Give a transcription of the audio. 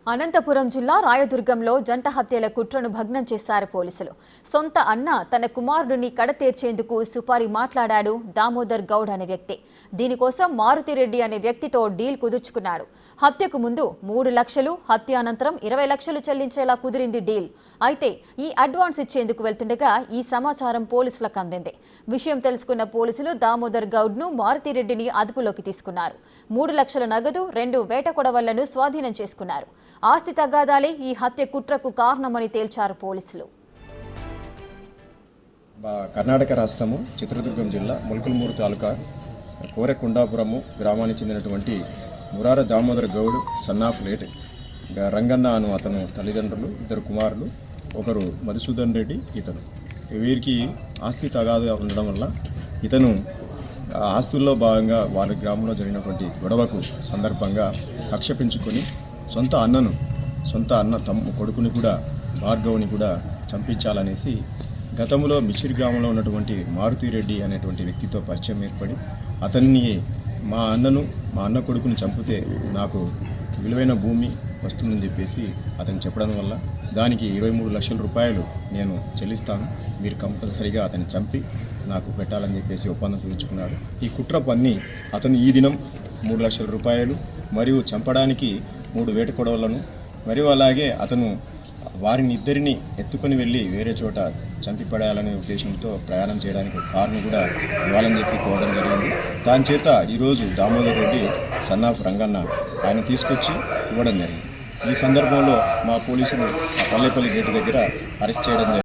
అనంతపురం జిల్లా రాయదుర్గంలో జంట హత్యల కుట్రను భగ్నం చేశారు పోలీసులు. సొంత అన్న తన కుమారుడిని కడతీర్చేందుకు సుపారి మాట్లాడాడు దామోదర్ గౌడ్ అనే వ్యక్తి. దీనికోసం మారుతిరెడ్డి అనే వ్యక్తితో డీల్ కుదుర్చుకున్నాడు. హత్యకు ముందు 3 లక్షలు, హత్య అనంతరం 20 లక్షలు చెల్లించేలా కుదిరింది డీల్. అయితే ఈ అడ్వాన్స్ ఇచ్చేందుకు వెళ్తుండగా ఈ సమాచారం పోలీసులకు అందింది. విషయం తెలుసుకున్న పోలీసులు దామోదర్ గౌడ్ను, మారుతిరెడ్డిని అదుపులోకి తీసుకున్నారు. 3 లక్షల నగదు, 2 వేట కొడవళ్లను స్వాధీనం చేసుకున్నారు. ఆస్తి తగాదాలే ఈ హత్య కుట్రకు కారణమని తేల్చారు పోలీసులు. కర్ణాటక రాష్ట్రము చిత్రదుర్గం జిల్లా ముల్కల్మూరు తాలూకా కోరెకొండాపురము గ్రామానికి చెందినటువంటి మురార దామోదర్ గౌడ్ సన్నాఫ్ లేట్ రంగన్న అను అతను తల్లిదండ్రులు, 2 కుమారులు, ఒకరు మధుసూదన్ రెడ్డి. ఇతను వీరికి ఆస్తి తగాదా ఉండడం వల్ల ఇతను ఆస్తుల్లో భాగంగా వారి గ్రామంలో జరిగినటువంటి గొడవకు సందర్భంగా కక్ష పెంచుకొని సొంత అన్న కొడుకుని కూడా భార్గవ్ని కూడా చంపించాలనేసి గతంలో మిచిరి గ్రామంలో ఉన్నటువంటి మారుతిరెడ్డి అనేటువంటి వ్యక్తితో పరిచయం ఏర్పడి అతన్ని మా అన్న కొడుకుని చంపితే నాకు విలువైన భూమి వస్తుందని చెప్పేసి అతను చెప్పడం వల్ల దానికి 23 లక్షల రూపాయలు నేను చెల్లిస్తాను, మీరు కంపల్సరీగా అతన్ని చంపి నాకు పెట్టాలని చెప్పేసి ఒప్పందం కుదుర్చుకున్నాడు. ఈ కుట్ర పన్ని అతను ఈ దినం 3 లక్షల రూపాయలు మరియు చంపడానికి 3 వేట కొడవలను మరియు అలాగే అతను వారిని ఇద్దరిని ఎత్తుకొని వెళ్ళి వేరే చోట చంపిపడేయాలనే ఉద్దేశంతో ప్రయాణం చేయడానికి కారును కూడా ఇవ్వాలని చెప్పి కోరడం జరిగింది. దాని చేత ఈరోజు దామోదర్ రెడ్డి సన్నాఫ్ రంగన్న ఆయన తీసుకొచ్చి ఇవ్వడం జరిగింది. ఈ సందర్భంలో మా పోలీసులు పల్లెపల్లి గేటు దగ్గర అరెస్ట్ చేయడం జరిగింది.